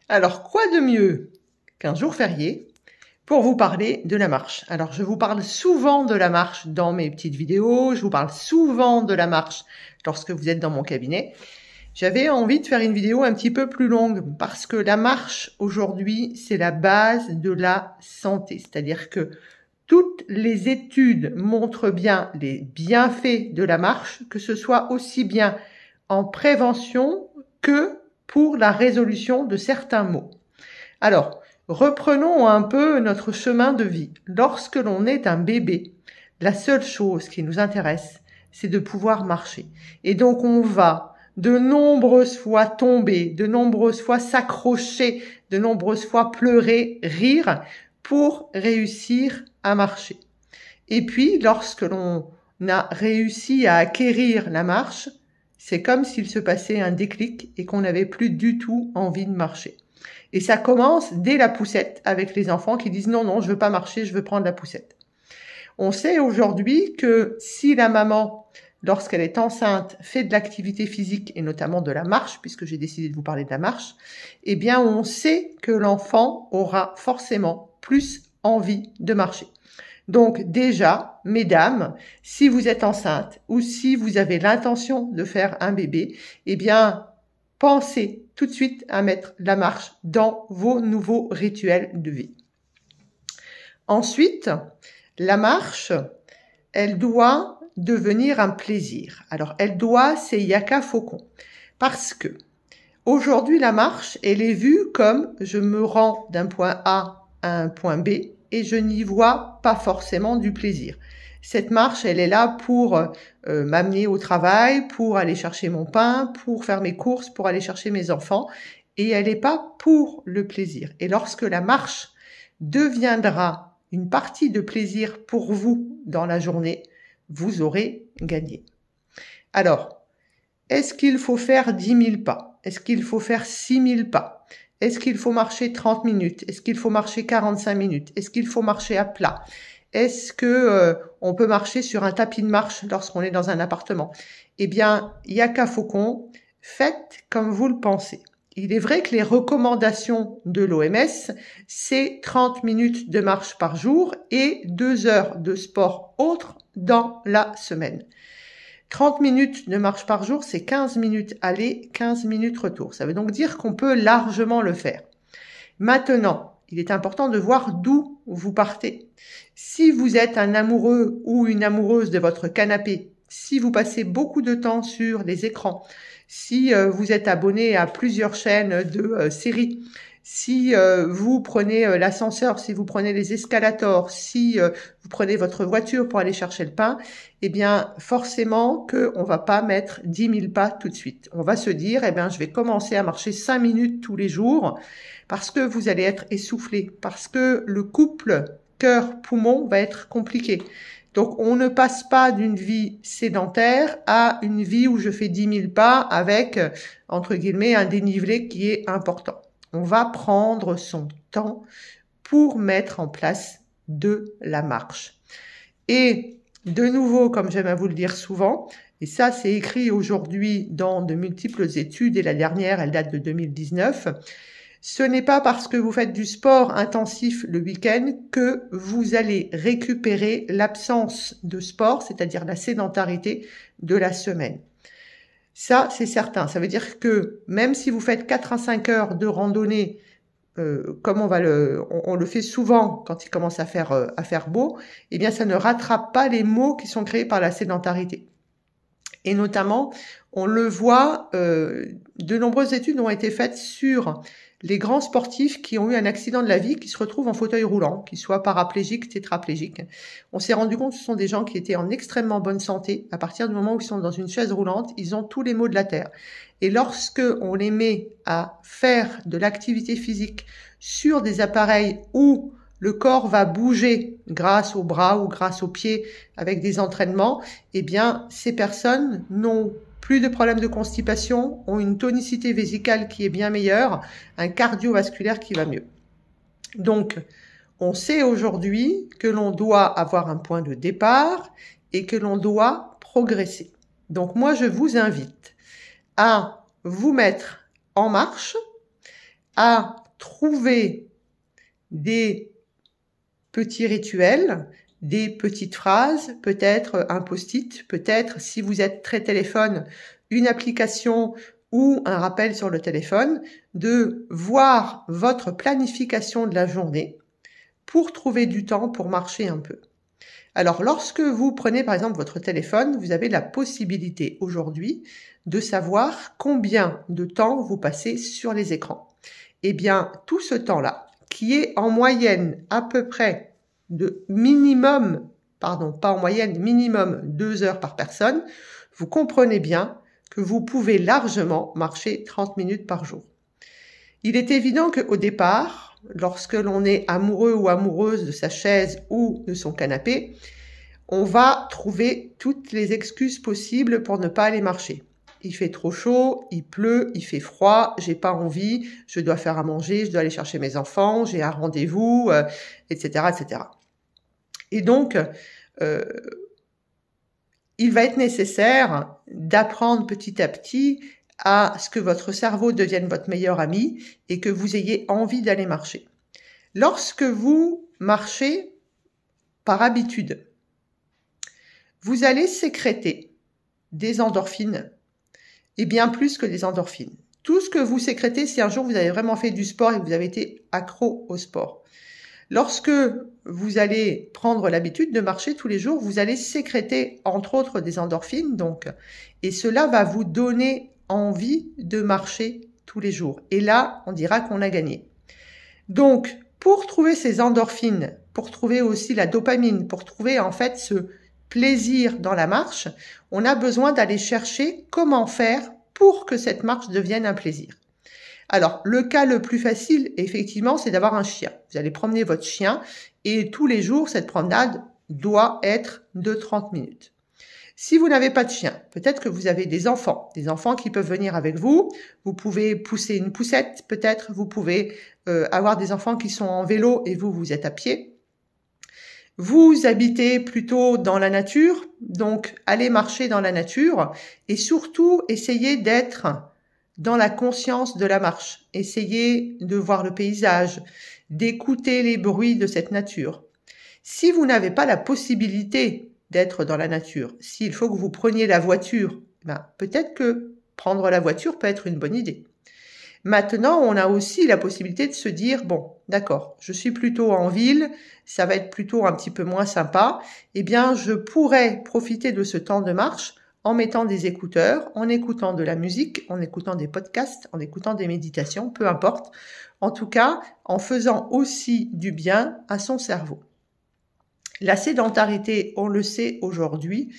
Alors, quoi de mieux qu'un jour férié pour vous parler de la marche? Alors, je vous parle souvent de la marche dans mes petites vidéos, je vous parle souvent de la marche lorsque vous êtes dans mon cabinet. J'avais envie de faire une vidéo un petit peu plus longue parce que la marche, aujourd'hui, c'est la base de la santé. C'est-à-dire que toutes les études montrent bien les bienfaits de la marche, que ce soit aussi bien en prévention que pour la résolution de certains maux. Alors, reprenons un peu notre chemin de vie. Lorsque l'on est un bébé, la seule chose qui nous intéresse, c'est de pouvoir marcher. Et donc, on va de nombreuses fois tomber, de nombreuses fois s'accrocher, de nombreuses fois pleurer, rire, pour réussir à marcher. Et puis, lorsque l'on a réussi à acquérir la marche, c'est comme s'il se passait un déclic et qu'on n'avait plus du tout envie de marcher. Et ça commence dès la poussette avec les enfants qui disent non, je veux pas marcher, je veux prendre la poussette. On sait aujourd'hui que si la maman, lorsqu'elle est enceinte, fait de l'activité physique et notamment de la marche, puisque j'ai décidé de vous parler de la marche, eh bien on sait que l'enfant aura forcément plus envie de marcher. Donc déjà, mesdames, si vous êtes enceinte ou si vous avez l'intention de faire un bébé, eh bien, pensez tout de suite à mettre la marche dans vos nouveaux rituels de vie. Ensuite, la marche, elle doit devenir un plaisir. Alors, elle doit, c'est Yaka Faucon. Parce que aujourd'hui, la marche, elle est vue comme je me rends d'un point A à un point B et je n'y vois pas forcément du plaisir. Cette marche, elle est là pour m'amener au travail, pour aller chercher mon pain, pour faire mes courses, pour aller chercher mes enfants, et elle n'est pas pour le plaisir. Et lorsque la marche deviendra une partie de plaisir pour vous dans la journée, vous aurez gagné. Alors, est-ce qu'il faut faire 10 000 pas? Est-ce qu'il faut faire 6 000 pas? Est-ce qu'il faut marcher 30 minutes? Est-ce qu'il faut marcher 45 minutes? Est-ce qu'il faut marcher à plat? Est-ce que on peut marcher sur un tapis de marche lorsqu'on est dans un appartement? Eh bien, Yaka Faucon, faites comme vous le pensez. Il est vrai que les recommandations de l'OMS, c'est 30 minutes de marche par jour et 2 heures de sport autre dans la semaine. 30 minutes de marche par jour, c'est 15 minutes aller, 15 minutes retour. Ça veut donc dire qu'on peut largement le faire. Maintenant, il est important de voir d'où vous partez. Si vous êtes un amoureux ou une amoureuse de votre canapé, si vous passez beaucoup de temps sur les écrans, si vous êtes abonné à plusieurs chaînes de séries, si vous prenez l'ascenseur, si vous prenez les escalators, si vous prenez votre voiture pour aller chercher le pain, eh bien forcément qu'on va pas mettre 10 000 pas tout de suite. On va se dire, eh bien je vais commencer à marcher 5 minutes tous les jours parce que vous allez être essoufflé, parce que le couple cœur-poumon va être compliqué. Donc, on ne passe pas d'une vie sédentaire à une vie où je fais 10 000 pas avec, entre guillemets, un dénivelé qui est important. On va prendre son temps pour mettre en place de la marche. Et de nouveau, comme j'aime à vous le dire souvent, et ça c'est écrit aujourd'hui dans de multiples études, et la dernière, elle date de 2019, ce n'est pas parce que vous faites du sport intensif le week-end que vous allez récupérer l'absence de sport, c'est-à-dire la sédentarité de la semaine. Ça, c'est certain. Ça veut dire que même si vous faites 4 à 5 heures de randonnée, comme on le fait souvent quand il commence à faire beau, eh bien, ça ne rattrape pas les maux qui sont créés par la sédentarité. Et notamment, on le voit, de nombreuses études ont été faites sur les grands sportifs qui ont eu un accident de la vie, qui se retrouvent en fauteuil roulant, qu'ils soient paraplégiques, tétraplégiques. On s'est rendu compte que ce sont des gens qui étaient en extrêmement bonne santé. À partir du moment où ils sont dans une chaise roulante, ils ont tous les maux de la terre. Et lorsque on les met à faire de l'activité physique sur des appareils où le corps va bouger grâce aux bras ou grâce aux pieds avec des entraînements, eh bien, ces personnes n'ont plus de problèmes de constipation, ont une tonicité vésicale qui est bien meilleure, un cardiovasculaire qui va mieux. Donc, on sait aujourd'hui que l'on doit avoir un point de départ et que l'on doit progresser. Donc, moi, je vous invite à vous mettre en marche, à trouver des petits rituels, des petites phrases, peut-être un post-it, peut-être, si vous êtes très téléphone, une application ou un rappel sur le téléphone, de voir votre planification de la journée pour trouver du temps pour marcher un peu. Alors, lorsque vous prenez par exemple votre téléphone, vous avez la possibilité aujourd'hui de savoir combien de temps vous passez sur les écrans. Eh bien, tout ce temps-là, qui est en moyenne à peu près de minimum 2 heures par personne, vous comprenez bien que vous pouvez largement marcher 30 minutes par jour. Il est évident qu'au départ, lorsque l'on est amoureux ou amoureuse de sa chaise ou de son canapé, on va trouver toutes les excuses possibles pour ne pas aller marcher. Il fait trop chaud, il pleut, il fait froid, j'ai pas envie, je dois faire à manger, je dois aller chercher mes enfants, j'ai un rendez-vous, etc., etc. Et donc, il va être nécessaire d'apprendre petit à petit à ce que votre cerveau devienne votre meilleur ami et que vous ayez envie d'aller marcher. Lorsque vous marchez par habitude, vous allez sécréter des endorphines et bien plus que des endorphines. Tout ce que vous sécrétez, si un jour vous avez vraiment fait du sport et que vous avez été accro au sport, lorsque vous allez prendre l'habitude de marcher tous les jours, vous allez sécréter entre autres des endorphines, et cela va vous donner envie de marcher tous les jours. Et là, on dira qu'on a gagné. Donc, pour trouver ces endorphines, pour trouver aussi la dopamine, pour trouver en fait ce plaisir dans la marche, on a besoin d'aller chercher comment faire pour que cette marche devienne un plaisir. Alors, le cas le plus facile, effectivement, c'est d'avoir un chien. Vous allez promener votre chien et tous les jours, cette promenade doit être de 30 minutes. Si vous n'avez pas de chien, peut-être que vous avez des enfants qui peuvent venir avec vous. Vous pouvez pousser une poussette, peut-être. Vous pouvez avoir des enfants qui sont en vélo et vous êtes à pied. Vous habitez plutôt dans la nature, donc allez marcher dans la nature et surtout essayez d'être dans la conscience de la marche. Essayez de voir le paysage, d'écouter les bruits de cette nature. Si vous n'avez pas la possibilité d'être dans la nature, s'il faut que vous preniez la voiture, peut-être que prendre la voiture peut être une bonne idée. Maintenant, on a aussi la possibilité de se dire, bon, d'accord, je suis plutôt en ville, ça va être plutôt un petit peu moins sympa, eh bien, je pourrais profiter de ce temps de marche en mettant des écouteurs, en écoutant de la musique, en écoutant des podcasts, en écoutant des méditations, peu importe. En tout cas, en faisant aussi du bien à son cerveau. La sédentarité, on le sait aujourd'hui,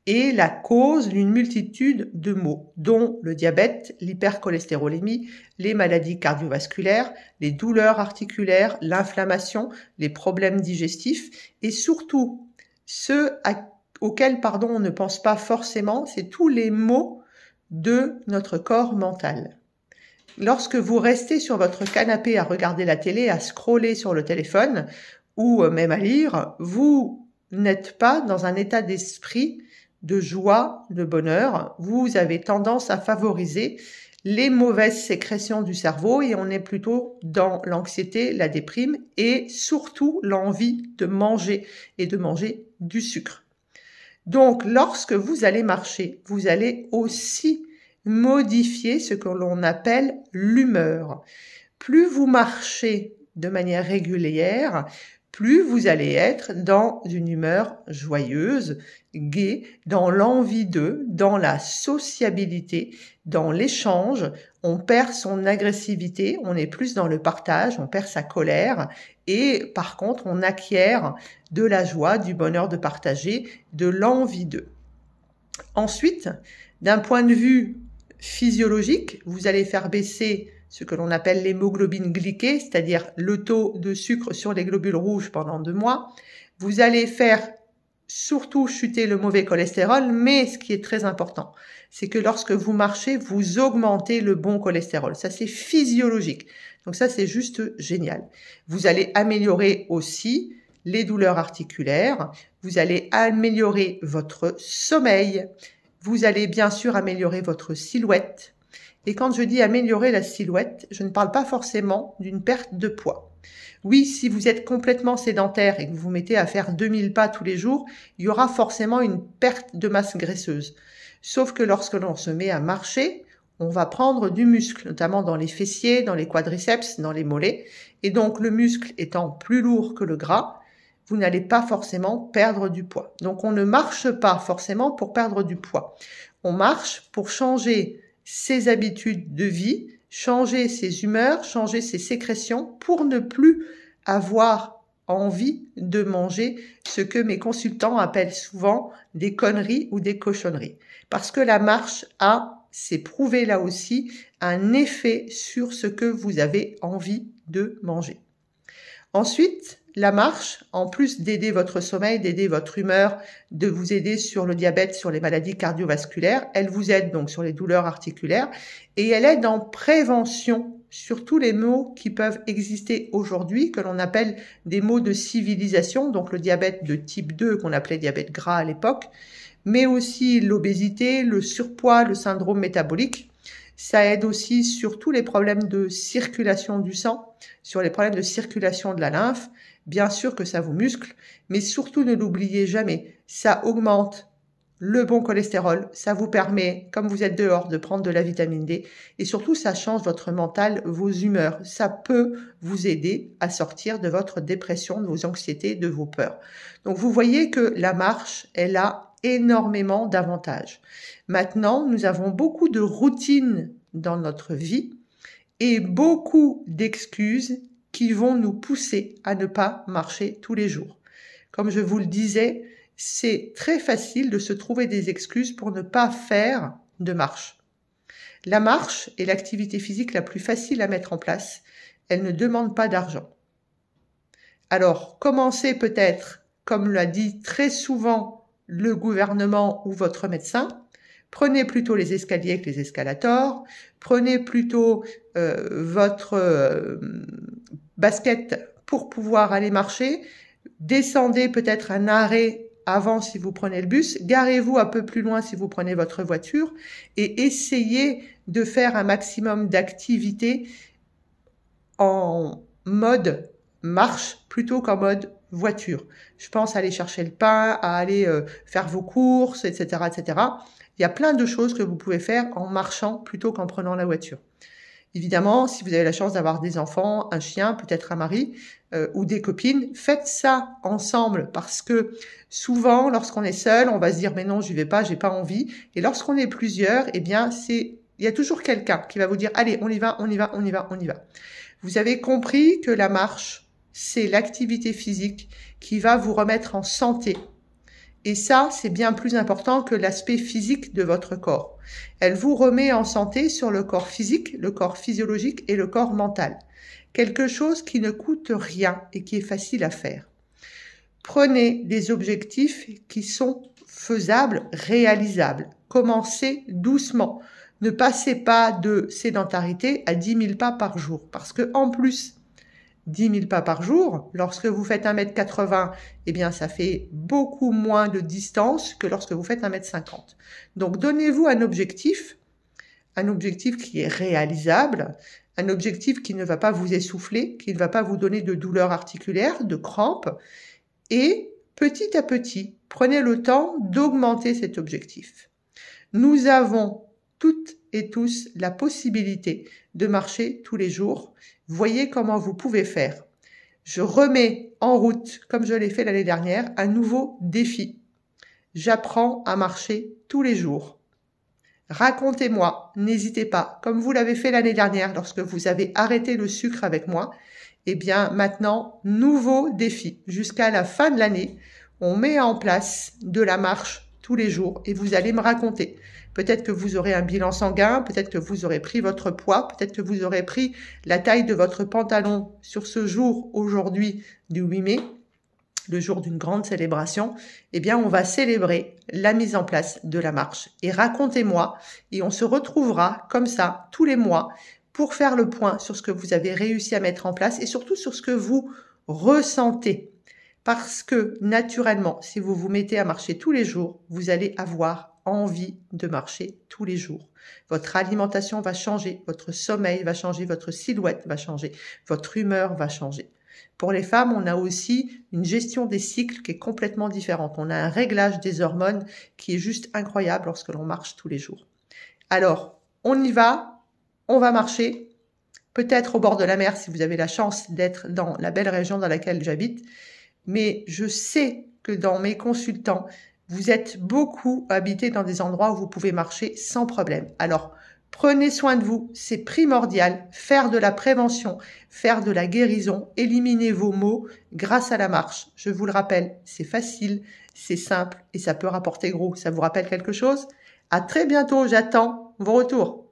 est la cause d'une multitude de maux, dont le diabète, l'hypercholestérolémie, les maladies cardiovasculaires, les douleurs articulaires, l'inflammation, les problèmes digestifs et surtout ceux auxquels on ne pense pas forcément, c'est tous les maux de notre corps mental. Lorsque vous restez sur votre canapé à regarder la télé, à scroller sur le téléphone ou même à lire, vous n'êtes pas dans un état d'esprit de joie, de bonheur. Vous avez tendance à favoriser les mauvaises sécrétions du cerveau et on est plutôt dans l'anxiété, la déprime et surtout l'envie de manger et de manger du sucre. Donc, lorsque vous allez marcher, vous allez aussi modifier ce que l'on appelle l'humeur. Plus vous marchez de manière régulière, plus vous allez être dans une humeur joyeuse, gaie, dans l'envie d'eux, dans la sociabilité, dans l'échange. On perd son agressivité, on est plus dans le partage, on perd sa colère et par contre, on acquiert de la joie, du bonheur de partager, de l'envie d'eux. Ensuite, d'un point de vue physiologique, vous allez faire baisser ce que l'on appelle l'hémoglobine glyquée, c'est-à-dire le taux de sucre sur les globules rouges pendant 2 mois. Vous allez faire surtout chuter le mauvais cholestérol, mais ce qui est très important, c'est que lorsque vous marchez, vous augmentez le bon cholestérol. Ça, c'est physiologique. Donc ça, c'est juste génial. Vous allez améliorer aussi les douleurs articulaires. Vous allez améliorer votre sommeil. Vous allez bien sûr améliorer votre silhouette. Et quand je dis améliorer la silhouette, je ne parle pas forcément d'une perte de poids. Oui, si vous êtes complètement sédentaire et que vous vous mettez à faire 2000 pas tous les jours, il y aura forcément une perte de masse graisseuse. Sauf que lorsque l'on se met à marcher, on va prendre du muscle, notamment dans les fessiers, dans les quadriceps, dans les mollets. Et donc, le muscle étant plus lourd que le gras, vous n'allez pas forcément perdre du poids. Donc, on ne marche pas forcément pour perdre du poids. On marche pour changer ses habitudes de vie, changer ses humeurs, changer ses sécrétions pour ne plus avoir envie de manger ce que mes consultants appellent souvent des conneries ou des cochonneries. Parce que la marche a, c'est prouvé là aussi, un effet sur ce que vous avez envie de manger. Ensuite, la marche, en plus d'aider votre sommeil, d'aider votre humeur, de vous aider sur le diabète, sur les maladies cardiovasculaires, elle vous aide donc sur les douleurs articulaires et elle aide en prévention sur tous les maux qui peuvent exister aujourd'hui, que l'on appelle des maux de civilisation, donc le diabète de type 2 qu'on appelait diabète gras à l'époque, mais aussi l'obésité, le surpoids, le syndrome métabolique. Ça aide aussi sur tous les problèmes de circulation du sang, sur les problèmes de circulation de la lymphe. Bien sûr que ça vous muscle, mais surtout ne l'oubliez jamais, ça augmente le bon cholestérol, ça vous permet, comme vous êtes dehors, de prendre de la vitamine D, et surtout ça change votre mental, vos humeurs. Ça peut vous aider à sortir de votre dépression, de vos anxiétés, de vos peurs. Donc vous voyez que la marche, elle a énormément d'avantages. Maintenant, nous avons beaucoup de routines dans notre vie et beaucoup d'excuses qui vont nous pousser à ne pas marcher tous les jours. Comme je vous le disais, c'est très facile de se trouver des excuses pour ne pas faire de marche. La marche est l'activité physique la plus facile à mettre en place. Elle ne demande pas d'argent. Alors, commencez peut-être, comme l'a dit très souvent le gouvernement ou votre médecin, prenez plutôt les escaliers avec les escalators, prenez plutôt votre basket pour pouvoir aller marcher, descendez peut-être un arrêt avant si vous prenez le bus, garez-vous un peu plus loin si vous prenez votre voiture et essayez de faire un maximum d'activités en mode marche plutôt qu'en mode voiture. Je pense à aller chercher le pain, à aller faire vos courses, etc., etc. Il y a plein de choses que vous pouvez faire en marchant plutôt qu'en prenant la voiture. Évidemment, si vous avez la chance d'avoir des enfants, un chien, peut-être un mari ou des copines, faites ça ensemble parce que souvent, lorsqu'on est seul, on va se dire mais non, j'y vais pas, j'ai pas envie. Et lorsqu'on est plusieurs, eh bien, il y a toujours quelqu'un qui va vous dire allez, on y va, on y va, on y va, on y va. Vous avez compris que la marche, c'est l'activité physique qui va vous remettre en santé. Et ça, c'est bien plus important que l'aspect physique de votre corps. Elle vous remet en santé sur le corps physique, le corps physiologique et le corps mental. Quelque chose qui ne coûte rien et qui est facile à faire. Prenez des objectifs qui sont faisables, réalisables. Commencez doucement. Ne passez pas de sédentarité à 10 000 pas par jour. Parce que en plus, 10 000 pas par jour, lorsque vous faites 1m80, eh bien, ça fait beaucoup moins de distance que lorsque vous faites 1m50. Donc, donnez-vous un objectif qui est réalisable, un objectif qui ne va pas vous essouffler, qui ne va pas vous donner de douleurs articulaires, de crampes, et petit à petit, prenez le temps d'augmenter cet objectif. Nous avons toutes et tous la possibilité de marcher tous les jours. Voyez comment vous pouvez faire. Je remets en route, comme je l'ai fait l'année dernière, un nouveau défi. J'apprends à marcher tous les jours. Racontez-moi, n'hésitez pas, comme vous l'avez fait l'année dernière lorsque vous avez arrêté le sucre avec moi. Eh bien, maintenant, nouveau défi. Jusqu'à la fin de l'année, on met en place de la marche tous les jours et vous allez me raconter. Peut-être que vous aurez un bilan sanguin, peut-être que vous aurez pris votre poids, peut-être que vous aurez pris la taille de votre pantalon sur ce jour, aujourd'hui, du 8 mai, le jour d'une grande célébration. Eh bien, on va célébrer la mise en place de la marche. Et racontez-moi, et on se retrouvera comme ça tous les mois pour faire le point sur ce que vous avez réussi à mettre en place et surtout sur ce que vous ressentez. Parce que, naturellement, si vous vous mettez à marcher tous les jours, vous allez avoir envie de marcher tous les jours. Votre alimentation va changer, votre sommeil va changer, votre silhouette va changer, votre humeur va changer. Pour les femmes, on a aussi une gestion des cycles qui est complètement différente. On a un réglage des hormones qui est juste incroyable lorsque l'on marche tous les jours. Alors, on y va, on va marcher, peut-être au bord de la mer si vous avez la chance d'être dans la belle région dans laquelle j'habite, mais je sais que dans mes consultants, vous êtes beaucoup habités dans des endroits où vous pouvez marcher sans problème. Alors, prenez soin de vous, c'est primordial, faire de la prévention, faire de la guérison, éliminer vos maux grâce à la marche. Je vous le rappelle, c'est facile, c'est simple et ça peut rapporter gros. Ça vous rappelle quelque chose? À très bientôt, j'attends vos retours.